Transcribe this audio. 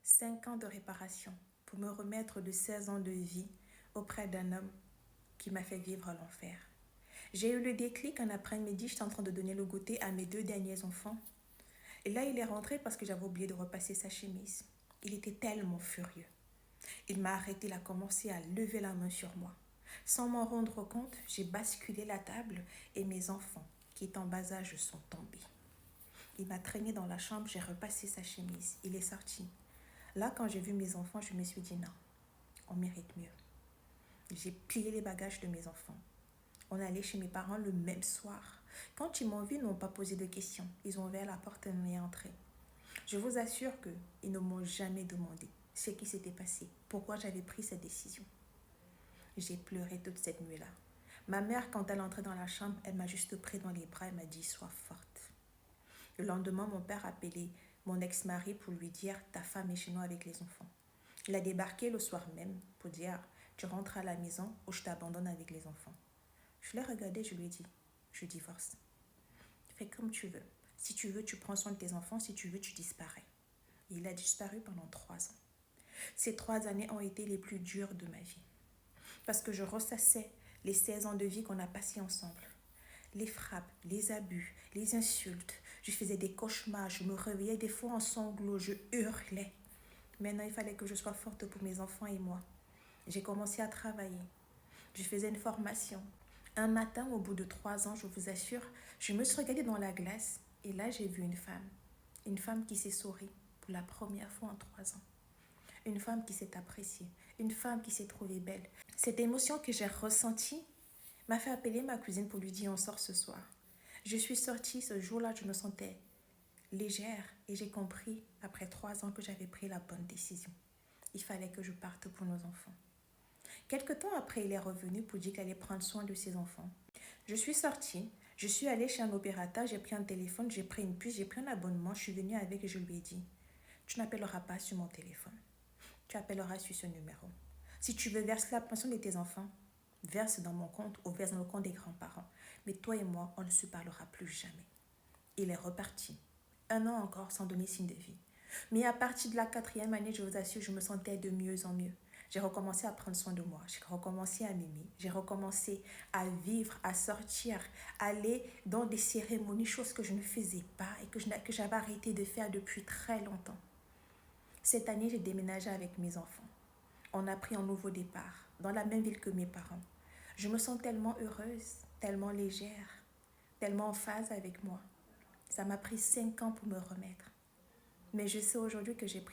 5 ans de réparation pour me remettre de 16 ans de vie auprès d'un homme qui m'a fait vivre l'enfer. J'ai eu le déclic un après-midi, j'étais en train de donner le goûter à mes 2 derniers enfants. Et là, il est rentré parce que j'avais oublié de repasser sa chemise. Il était tellement furieux. Il m'a arrêté, il a commencé à lever la main sur moi. Sans m'en rendre compte, j'ai basculé la table et mes enfants, qui étaient en bas âge, sont tombés. Il m'a traîné dans la chambre, j'ai repassé sa chemise. Il est sorti. Là, quand j'ai vu mes enfants, je me suis dit non, on mérite mieux. J'ai plié les bagages de mes enfants. On est allé chez mes parents le même soir. Quand ils m'ont vu, ils n'ont pas posé de questions. Ils ont ouvert la porte et on est entré. Je vous assure qu'ils ne m'ont jamais demandé ce qui s'était passé, pourquoi j'avais pris cette décision. J'ai pleuré toute cette nuit-là. Ma mère, quand elle entrait dans la chambre, elle m'a juste pris dans les bras et m'a dit « Sois forte ». Le lendemain, mon père a appelé mon ex-mari pour lui dire « Ta femme est chez nous avec les enfants ». Il a débarqué le soir même pour dire « Tu rentres à la maison ou je t'abandonne avec les enfants ». Je l'ai regardé, je lui ai dit « Je divorce. Fais comme tu veux. Si tu veux, tu prends soin de tes enfants. Si tu veux, tu disparais. » Et il a disparu pendant 3 ans. Ces 3 années ont été les plus dures de ma vie. Parce que je ressassais les 16 ans de vie qu'on a passés ensemble. Les frappes, les abus, les insultes. Je faisais des cauchemars, je me réveillais des fois en sanglots, je hurlais. Maintenant, il fallait que je sois forte pour mes enfants et moi. J'ai commencé à travailler. Je faisais une formation. Un matin, au bout de 3 ans, je vous assure, je me suis regardée dans la glace et là, j'ai vu une femme. Une femme qui s'est souri pour la première fois en 3 ans. Une femme qui s'est appréciée. Une femme qui s'est trouvée belle. Cette émotion que j'ai ressentie m'a fait appeler ma cousine pour lui dire on sort ce soir. Je suis sortie ce jour-là, je me sentais légère et j'ai compris après 3 ans que j'avais pris la bonne décision. Il fallait que je parte pour nos enfants. Quelque temps après, il est revenu pour dire qu'il allait prendre soin de ses enfants. Je suis sortie, je suis allée chez un opérateur, j'ai pris un téléphone, j'ai pris une puce, j'ai pris un abonnement, je suis venue avec et je lui ai dit « Tu n'appelleras pas sur mon téléphone. Tu appelleras sur ce numéro. Si tu veux verser la pension de tes enfants, verse dans mon compte ou verse dans le compte des grands-parents. Mais toi et moi, on ne se parlera plus jamais. » Il est reparti. 1 an encore sans donner signe de vie. Mais à partir de la 4e année, je vous assure, je me sentais de mieux en mieux. J'ai recommencé à prendre soin de moi. J'ai recommencé à m'aimer. J'ai recommencé à vivre, à sortir, à aller dans des cérémonies, choses que je ne faisais pas et que j'avais arrêté de faire depuis très longtemps. Cette année, j'ai déménagé avec mes enfants. On a pris un nouveau départ, dans la même ville que mes parents. Je me sens tellement heureuse, tellement légère, tellement en phase avec moi. Ça m'a pris 5 ans pour me remettre. Mais je sais aujourd'hui que j'ai pris